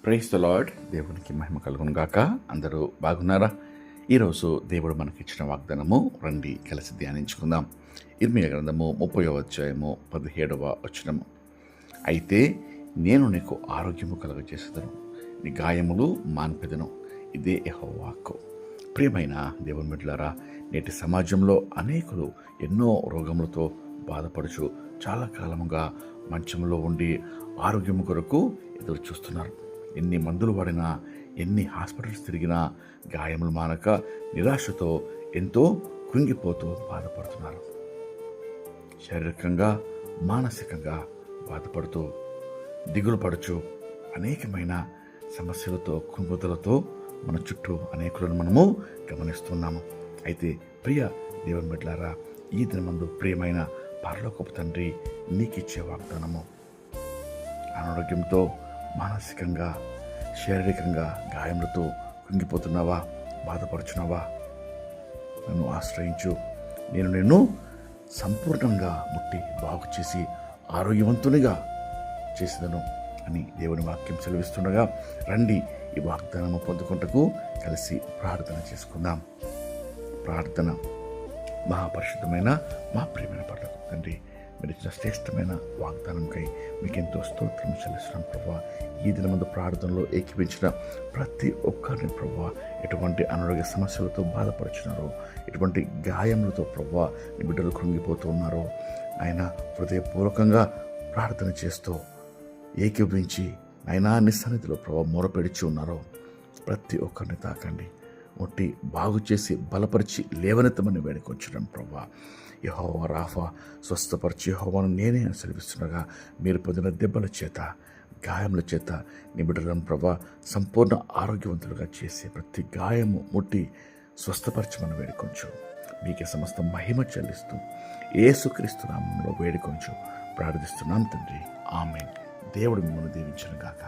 Praise the lord. దేవునికి మహిమ కలుగును గాక. అందరూ బాగున్నారా? ఈరోజు దేవుడు మనకిచ్చిన వాగ్దానము రండి కలిసి ధ్యానించుకుందాం. ఇర్మీయా గ్రంథము 30వ అధ్యాయము 17వ వచనము. అయితే నేను నీకు ఆరోగ్యము కలుగజేసేదను, నీ గాయములు మాన్పెదను, ఇదే యెహోవా వాక్కు. ప్రియమైన దేవుని బిడ్డలారా, నేటి సమాజంలో అనేకులు ఎన్నో రోగములతో బాధపడుచు చాలా కాలముగా మంచంలో ఉండి ఆరోగ్యం కొరకు ఎదురు చూస్తున్నారు. ఎన్ని మందులు వాడినా, ఎన్ని హాస్పిటల్స్ తిరిగినా గాయములు మానక నిరాశతో ఎంతో కృంగిపోతూ బాధపడుతున్నారు. శారీరకంగా, మానసికంగా బాధపడుతూ దిగులు పడుచు అనేకమైన సమస్యలతో, కృంగుదలతో మన చుట్టూ అనేకులను మనము గమనిస్తున్నాము. అయితే ప్రియ దేవుని బిడ్డలారా, ఈ దినమందు ప్రియమైన పరలోకపు తండ్రి నీకిచ్చే వాగ్దానము, అనారోగ్యంతో మానసికంగా, శారీరకంగా గాయములతో కృంగిపోతున్నావా, బాధపడుచున్నావా? నన్ను ఆశ్రయించు, నేను నిన్ను సంపూర్ణంగా ముట్టి బాగు చేసి ఆరోగ్యవంతునిగా చేసేదను అని దేవుని వాక్యం సెలవిస్తుండగా, రండి ఈ వాగ్దానము పొందుకుంటకు కలిసి ప్రార్థన చేసుకుందాం. ప్రార్థన. మహాపరిశుద్ధమైన మా ప్రియమైన పరలోకపు తండ్రి, మీరు ఇచ్చిన శ్రేష్టమైన వాగ్దానంకై మీకెంతో స్తోత్రం చెల్లిస్తున్నాం ప్రభువా. ఈ దినమందు ప్రార్థనలో ఏకీపించిన ప్రతి ఒక్కరిని ప్రభువా, ఎటువంటి అనారోగ్య సమస్యలతో బాధపడుచున్నారో, ఎటువంటి గాయములతో ప్రభువా నీ బిడ్డలు కృంగిపోతూ ఉన్నారో, ఆయన హృదయపూర్వకంగా ప్రార్థన చేస్తూ ఏకీభించి ఆయన నీ సన్నిధిలో ప్రభువా మొరపెడిచి ఉన్నారో ప్రతి ఒక్కరిని తాకండి, ముట్టి బాగు చేసి బలపరిచి లేవనెత్తమని వేడుకొంచడం ప్రభువా. యెహోవా రాఫా, స్వస్థపరిచి యెహోవాను నేనే అని సెలవిస్తుండగా, మీరు పొందిన దెబ్బల చేత, గాయముల చేత నీ బిడ్డలను ప్రభువా సంపూర్ణ ఆరోగ్యవంతులుగా చేసి ప్రతి గాయము ముట్టి స్వస్థపరచమని వేడుకొంచు. మీకే సమస్త మహిమ చెల్లిస్తూ యేసుక్రీస్తు నామములో వేడుకొంచు ప్రార్థిస్తున్నాం తండ్రి. ఆమేన్. దేవుడు మిమ్మల్ని దీవించును గాక.